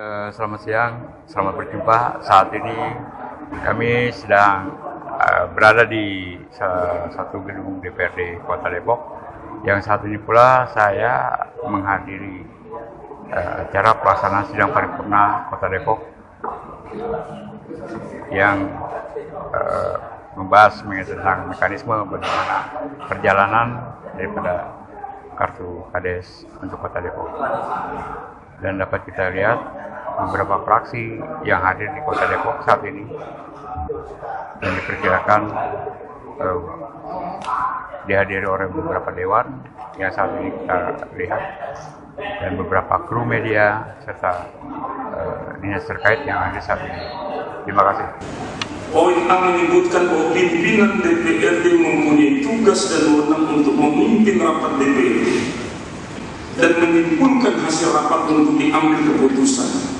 Selamat siang, selamat berjumpa. Saat ini kami sedang berada di salah satu gedung DPRD Kota Depok. Yang saat ini pula saya menghadiri acara pelaksanaan sidang paripurna Kota Depok yang membahas tentang mekanisme bagaimana perjalanan daripada kartu KDS untuk Kota Depok. Dan dapat kita lihat beberapa fraksi yang hadir di Kota Depok saat ini, dan diperkirakan dihadiri oleh beberapa dewan yang saat ini kita lihat, dan beberapa kru media serta dinas terkait yang hadir saat ini. Terima kasih. Poin A menyebutkan bahwa pimpinan DPRD mempunyai tugas dan wewenang untuk memimpin rapat DPRD dan menyimpulkan hasil rapat untuk diambil keputusan.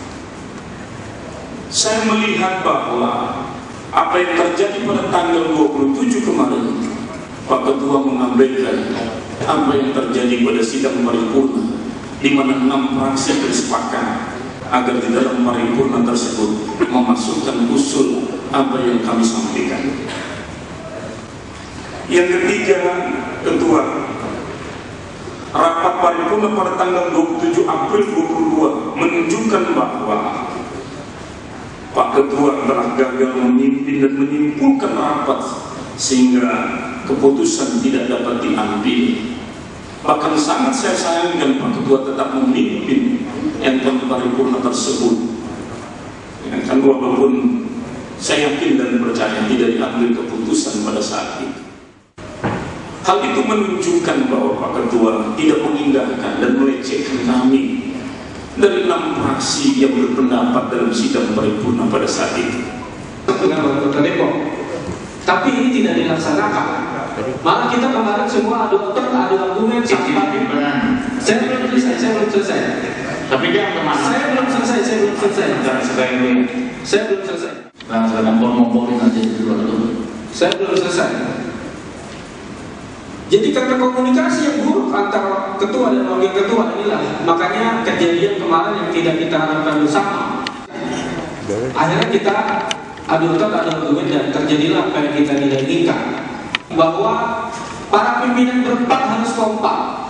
Saya melihat bahwa apa yang terjadi pada tanggal 27 kemarin, Pak Ketua mengabaikan apa yang terjadi pada sidang paripurna, di mana 6 fraksi bersepakat agar di dalam paripurna tersebut memasukkan usul apa yang kami sampaikan. Yang ketiga, Ketua, rapat paripurna pada tanggal 27 April 2022 menunjukkan bahwa Pak Ketua telah gagal memimpin dan menyimpulkan rapat sehingga keputusan tidak dapat diambil. Bahkan sangat saya sayangkan Pak Ketua tetap memimpin yang paripurna tersebut. Ya, kan walaupun saya yakin dan percaya tidak diambil keputusan pada saat itu. Hal itu menunjukkan bahwa Pak Ketua tidak mengindahkan dan melecehkan kami dari 6 fraksi yang berpendapat dalam sidang paripurna pada saat itu. Dengan Kota Depok, tapi ini tidak dilaksanakan. Malah kita kemarin semua adu argumen sampai. Saya belum selesai. Tapi dia kemana? Saya belum selesai. Sedang ngomongin aja di luar itu. Saya belum selesai. Jadi karena komunikasi yang buruk antara ketua dan wakil ketua inilah, makanya kejadian kemarin yang tidak kita harapkan bersama. Akhirnya kita adu argumen dan terjadilah apa yang kita tidak inginkan. Bahwa para pimpinan berempat harus kompak.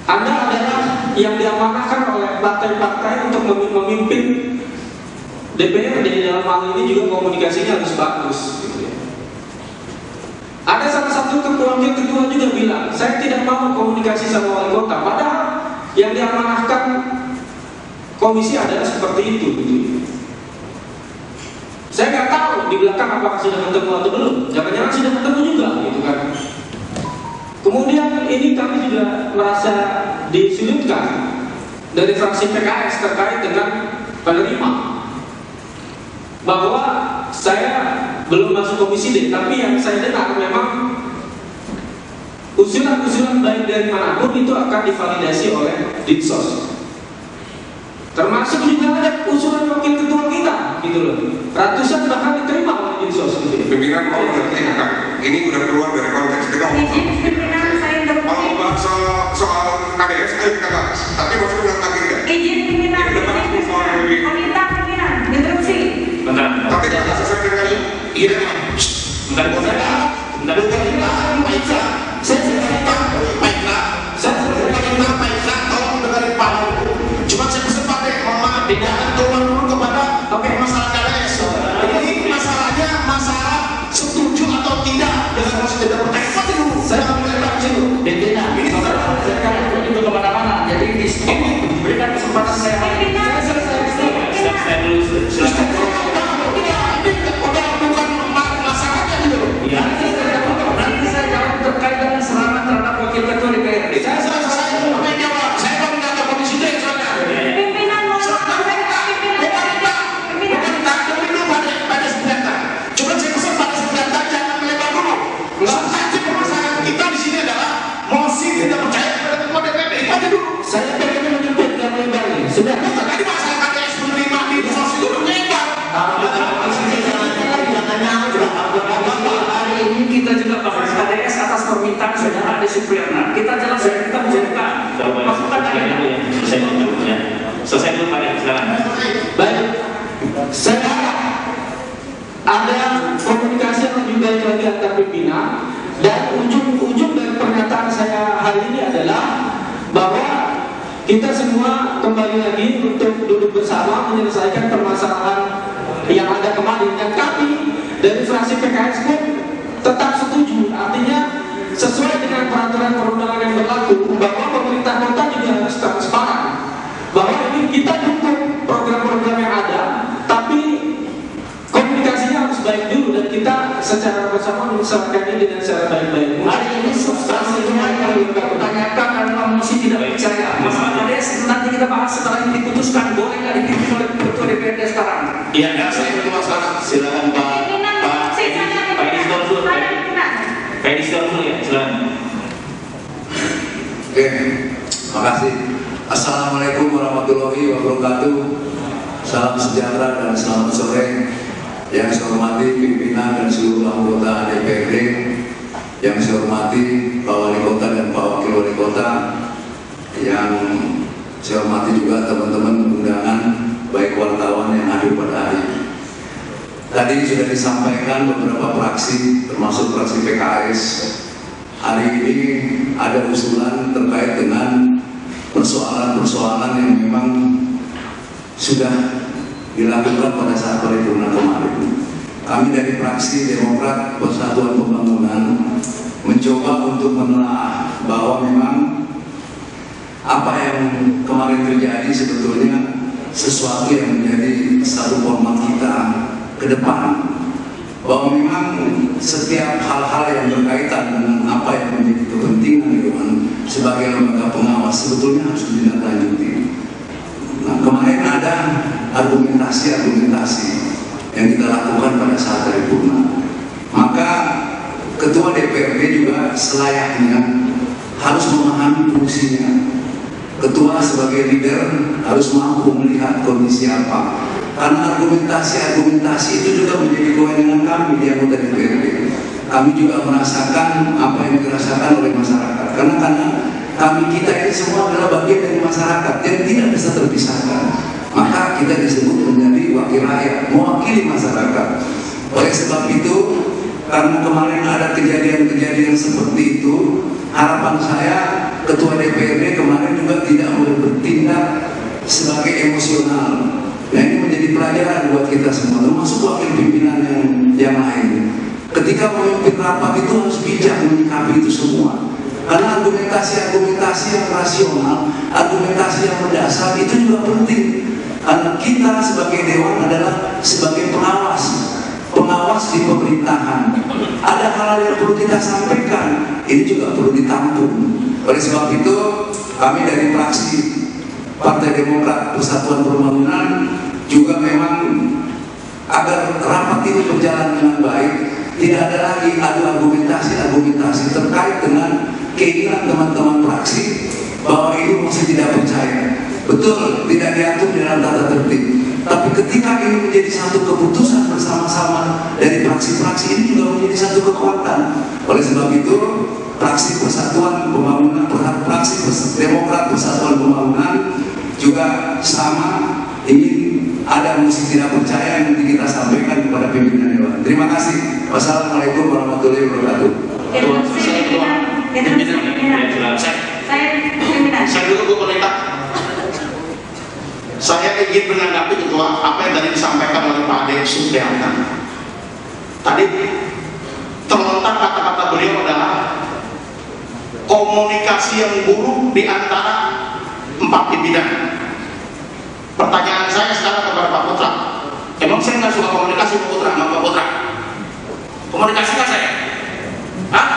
Anda adalah yang diamanahkan oleh partai-partai untuk memimpin DPRD. Dalam hal ini juga komunikasinya harus bagus. Ada salah satu wakil ketua juga bilang, saya tidak mau komunikasi sama wali kota. Padahal yang diamanahkan komisi adalah seperti itu. Saya nggak tahu di belakang apakah sudah bertemu atau belum. Jangan-jangan sudah bertemu juga, gitu kan. Kemudian ini kami juga merasa disudutkan dari fraksi PKS terkait dengan penerima, bahwa saya belum masuk komisi D, tapi yang saya dengar memang usulan-usulan baik dari manapun itu akan divalidasi oleh Dinsos. Termasuk juga ada usulan wakil ketua kita, gitu loh. Ratusan bahkan diterima oleh Dinsos. Gitu. Pimpinan mau mengertikan, ini udah keluar dari konteks kita mau bahas soal KDS, ayo kita bahas. Tapi maksudnya ulang lagi enggak? Izin pimpinan, meminta pimpinan, interupsi. Bentar. Tapi tidak sesuai dengan Iya. Bentar. Tolong dengerin Pak. Cuma saya pesan Pak deh, mohon tidak turun dulu kepada masalah KDS. Ini masalahnya masalah setuju atau tidak dengan proses tidak percaya. Pasti dulu. Saya akan melebar di situ. Tidak. Ini saya itu kemana-mana. Jadi ini berikan kesempatan saya. Saya dulu. Nanti saya jawab terkait dengan serangan terhadap wakil ketua DPRD. Saya belum menjawab. Saya belum menjawab kondisi itu soalnya. Pimpinan pada senjata. Cuma saya pesan pada senjata jangan melebar dulu. Substansi permasalahan kita di sini adalah mosi tidak percaya kepada ketua DPRD. Itu aja dulu. Saya pengen menjemput dan melebar ini. Sudah. Tadi masalah KDS menerima di sos itu melebar. Hari ini kita juga bahas KDS atas permintaan saudara Ade Supriyatna. Kita jelaskan, kita menjadikan. Masukkan tadi. Selesai dulu Pak. kita semua kembali lagi untuk duduk bersama menyelesaikan permasalahan yang ada kemarin, dan kami dari fraksi PKS pun tetap setuju, artinya sesuai dengan peraturan perundangan yang berlaku bahwa pemerintah kota juga harus transparan, bahwa ini kita dukung program-program yang ada, tapi komunikasinya harus baik dulu dan kita secara bersama menyelesaikan ini dengan secara baik-baik. Hari ini substansinya yang kita pertanyakan adalah mosi tidak percaya. Masalah KDS nanti kita bahas setelah ini diputuskan boleh nggak dipimpin oleh Ketua DPRD sekarang. Iya, saya itu masalah. Silakan Pak Edistor dulu. Pak Edistor dulu ya, silakan. Oke, makasih. Assalamualaikum warahmatullahi wabarakatuh. Salam sejahtera dan selamat sore. Yang saya hormati pimpinan dan seluruh anggota DPRD, yang saya hormati Pak Wali Kota dan Pak Wakil Wali Kota, yang saya hormati juga teman-teman undangan, baik wartawan yang hadir pada hari ini. Tadi sudah disampaikan beberapa fraksi, termasuk fraksi PKS. Hari ini ada usulan terkait dengan persoalan-persoalan yang memang sudah dilakukan pada saat paripurna kemarin. Kami dari fraksi Demokrat Persatuan Pembangunan mencoba untuk menelaah bahwa memang apa yang kemarin terjadi sebetulnya sesuatu yang menjadi satu format kita ke depan, bahwa memang setiap hal-hal yang berkaitan dengan apa yang menjadi kepentingan Dewan sebagai lembaga pengawas sebetulnya harus ditindaklanjuti. Nah, kemarin ada argumentasi yang kita lakukan pada saat paripurna. Maka Ketua DPRD juga selayaknya harus memahami fungsinya. Ketua sebagai leader harus mampu melihat kondisi apa. Karena argumentasi itu juga menjadi kewenangan kami di anggota DPRD. Kami juga merasakan apa yang dirasakan oleh masyarakat. Karena kita ini semua adalah bagian dari masyarakat yang tidak bisa terpisahkan. Maka kita disebut menjadi wakil rakyat, mewakili masyarakat. Oleh sebab itu, karena kemarin ada kejadian-kejadian seperti itu, harapan saya Ketua DPRD kemarin juga tidak boleh bertindak sebagai emosional. Nah, ini menjadi pelajaran buat kita semua, termasuk wakil pimpinan yang lain. Ketika memimpin rapat itu harus bijak menyikapi itu semua. Karena argumentasi yang rasional, argumentasi yang mendasar itu juga penting. Karena kita sebagai Dewan adalah sebagai pengawas di pemerintahan. Ada hal yang perlu kita sampaikan, ini juga perlu ditampung. Oleh sebab itu, kami dari fraksi Partai Demokrat Persatuan Pembangunan juga memang agar rapat ini berjalan dengan baik, tidak ada lagi argumentasi terkait dengan keinginan teman-teman fraksi bahwa ini masih tidak percaya. Betul, tidak diatur dalam tata tertib. Tapi ketika ini menjadi satu keputusan bersama-sama dari fraksi-fraksi, ini juga menjadi satu kekuatan. Oleh sebab itu, fraksi Persatuan Pembangunan, fraksi Demokrat Persatuan Pembangunan juga sama ingin ada musik tidak percaya yang kita sampaikan kepada pimpinan Dewan. Terima kasih. Wassalamualaikum warahmatullahi wabarakatuh. Saya dulu Bu Pendeta. Saya ingin menanggapi Ketua apa yang tadi disampaikan oleh Pak Ade Supriyanto. Tadi terletak kata-kata beliau adalah komunikasi yang buruk di antara 4 pimpinan. Pertanyaan saya sekarang kepada Pak Putra, emang saya nggak suka komunikasi Pak Putra sama Pak Putra? Komunikasi nggak saya? Hah?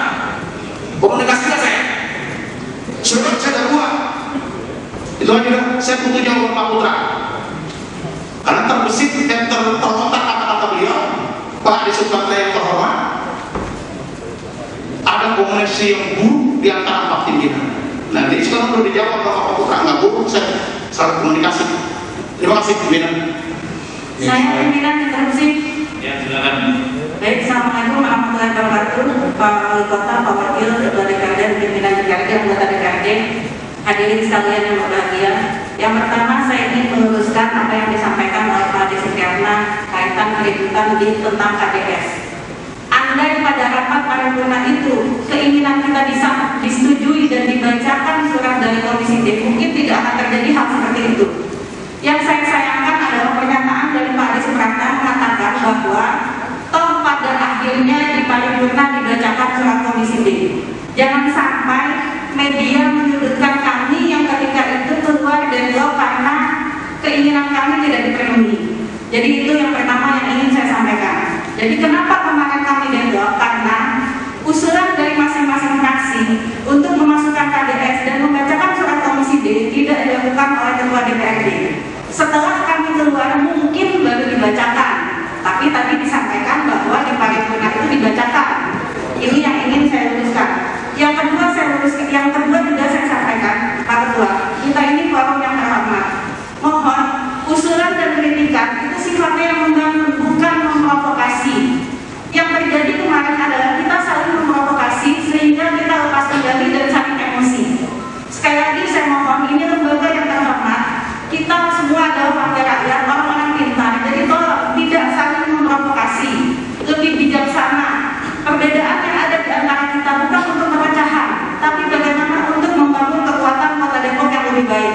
Komunikasi nggak saya? Surat saya ada 2. Itu aja, saya tunggu jawaban Pak Putra. Karena terbesit dan terletak kata-kata beliau, Pak Ade Supriyanto yang terhormat, ada komunikasi yang buruk di antara 4 pimpinan. Nah, jadi sekarang perlu dijawab oleh Pak Putra, nggak buruk saya salah komunikasi. Terima kasih pimpinan. Saya pimpinan interupsi. Ya, silakan. Baik, Assalamualaikum warahmatullahi wabarakatuh. Pak Wali Kota, Pak Wakil, Ketua DPRD, pimpinan DPRD, anggota DPRD, hadirin sekalian yang berbahagia. Yang pertama, saya ingin meluruskan apa yang disampaikan oleh Pak Ade Supriyanto kaitan keributan tentang KDS. Andai pada rapat paripurna itu keinginan kita bisa disetujui dan dibacakan surat dari Komisi D, mungkin tidak akan terjadi Jadi itu yang pertama yang ingin saya sampaikan. Jadi kenapa kemarin kami deadlock? Karena usulan dari masing-masing fraksi untuk memasukkan KDS dan membacakan surat komisi D tidak dilakukan oleh Ketua DPRD. Setelah kami keluar mungkin baru dibacakan, tapi tadi disampaikan bahwa di paripurna itu dibacakan. Ini yang ingin saya luruskan. Yang kedua juga saya sampaikan, Pak Ketua, kita ini forum yang terhormat. Mohon usulan dan kritikan itu sifatnya yang membangun, bukan memprovokasi. Yang terjadi kemarin adalah kita saling memprovokasi sehingga kita lepas kendali dan saling emosi. Sekali lagi saya mohon, ini lembaga yang terhormat. Kita semua adalah wakil rakyat, orang-orang pintar. Jadi tolong tidak saling memprovokasi, lebih bijaksana. Perbedaan yang ada di antara kita bukan untuk perpecahan, tapi bagaimana untuk membangun kekuatan Kota Depok yang lebih baik.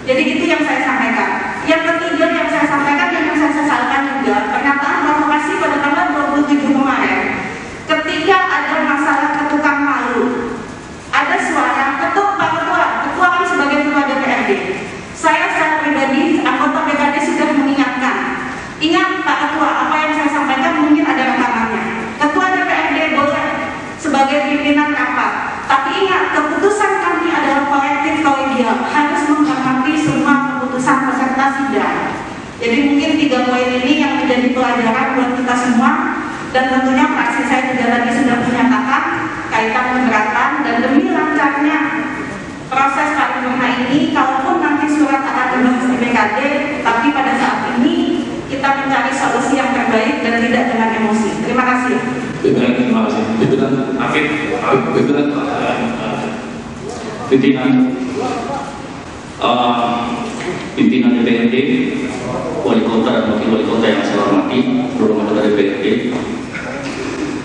Jadi itu yang saya sampaikan. Yang ketiga yang saya sampaikan dan yang saya sesalkan juga, pernyataan provokasi pada tanggal 27 kemarin, ketika ada masalah ketukang malu, ada suara ketua kan sebagai ketua DPRD. Saya secara pribadi, anggota BKD sudah mengingatkan. Ingat Pak Ketua, apa yang saya sampaikan mungkin ada rekamannya. Ketua DPRD boleh sebagai pimpinan rapat, tapi ingat keputusan kami adalah kolektif kolegial, harus menghormati semua keputusan peserta sidang. Jadi mungkin 3 poin ini yang menjadi pelajaran buat kita semua, dan tentunya fraksi saya juga tadi sudah menyatakan kaitan keberatan dan demi lancarnya proses paripurna ini, kalaupun nanti surat akan dibahas di BKD, tapi pada saat ini kita mencari solusi yang terbaik dan tidak dengan emosi. Terima kasih. Terima kasih. Pimpinan Afif, pimpinan DPRD, wali kota dan wakil wali kota yang saya hormati, seluruh anggota DPRD.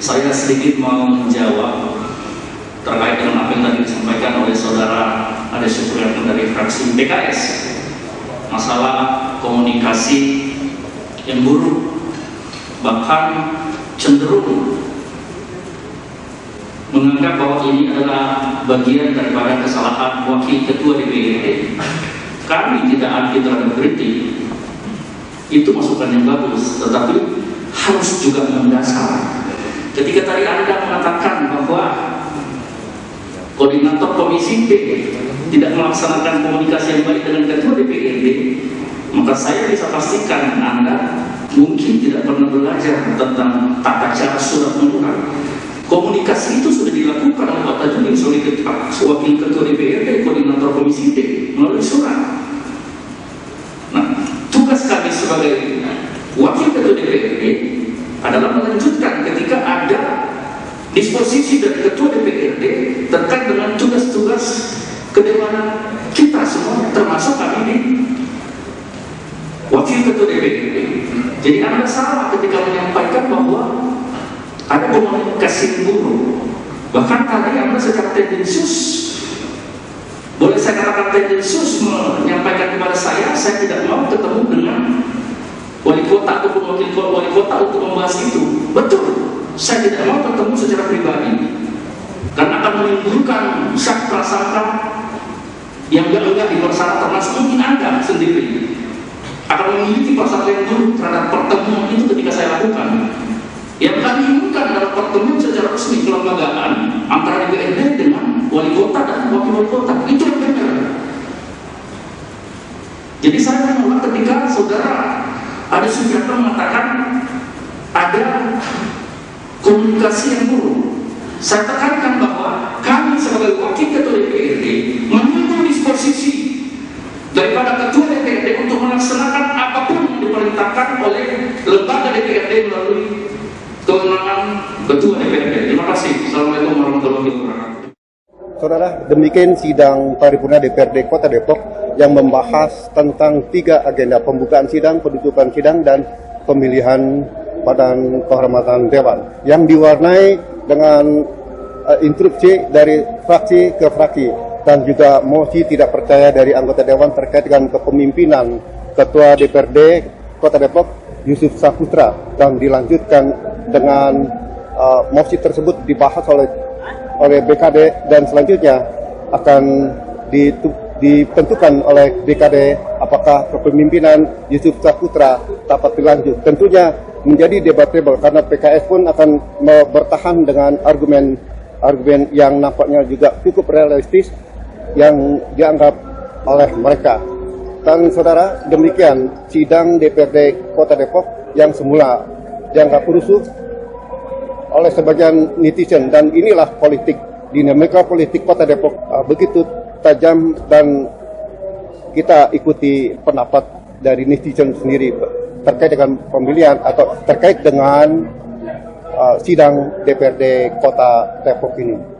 Saya sedikit mau menjawab terkait dengan apa yang tadi disampaikan oleh saudara Ade Supriyatna dari fraksi PKS, masalah komunikasi yang buruk, bahkan cenderung menganggap bahwa ini adalah bagian daripada kesalahan wakil ketua DPRD. Kami tidak anti terhadap kritik, itu masukan yang bagus, tetapi harus juga mendasar. Ketika tadi Anda mengatakan bahwa koordinator komisi D tidak melaksanakan komunikasi yang baik dengan ketua DPRD, maka saya bisa pastikan Anda mungkin tidak pernah belajar tentang tata cara surat menyurat. Komunikasi itu sudah dilakukan oleh Pak Tajudin sebagai wakil ketua DPRD, koordinator komisi D melalui surat. Nah, tugas kami sebagai wakil ketua DPRD adalah melanjutkan ketika ada disposisi dari ketua DPRD terkait dengan tugas-tugas kedewanan kita semua, termasuk kami di wakil ketua DPRD. Jadi Anda salah ketika menyampaikan bahwa ada komunikasi buruk. Bahkan tadi Anda secara tendensius, boleh saya katakan tendensius, menyampaikan kepada saya tidak mau ketemu dengan wali kota ataupun wakil wali kota untuk membahas itu. Betul, saya tidak mau ketemu secara pribadi karena akan menimbulkan syak prasangka yang enggak di masyarakat, termasuk mungkin Anda sendiri akan memiliki prasangka yang buruk terhadap pertemuan itu ketika saya lakukan. Yang kami inginkan adalah pertemuan secara resmi kelembagaan antara DPRD dengan wali kota dan wakil wali kota. Itu yang benar. Jadi saya menolak ketika saudara Ade Supriyatna mengatakan ada komunikasi yang buruk. Saya tekankan bahwa kami sebagai wakil ketua DPRD menunggu disposisi daripada ketua DPRD untuk melaksanakan apapun yang diperintahkan oleh lembaga DPRD melalui kewenangan ketua DPRD. Terima kasih. Assalamualaikum warahmatullahi wabarakatuh. Saudara, demikian sidang paripurna DPRD Kota Depok yang membahas tentang 3 agenda: pembukaan sidang, penutupan sidang, dan pemilihan Badan Kehormatan Dewan, yang diwarnai dengan instruksi dari fraksi ke fraksi dan juga mosi tidak percaya dari anggota Dewan terkait dengan kepemimpinan Ketua DPRD Kota Depok Yusuf Saputra, dan dilanjutkan dengan mosi tersebut dibahas oleh BKD dan selanjutnya akan ditentukan oleh BKD apakah kepemimpinan Yusuf Saputra dapat berlanjut. Tentunya menjadi debatable karena PKS pun akan bertahan dengan argumen yang nampaknya juga cukup realistis yang dianggap oleh mereka. Dan saudara, demikian sidang DPRD Kota Depok yang semula dianggap rusuh oleh sebagian netizen, dan inilah politik, dinamika politik Kota Depok begitu tajam, dan kita ikuti pendapat dari netizen sendiri terkait dengan pemilihan atau terkait dengan sidang DPRD Kota Depok ini.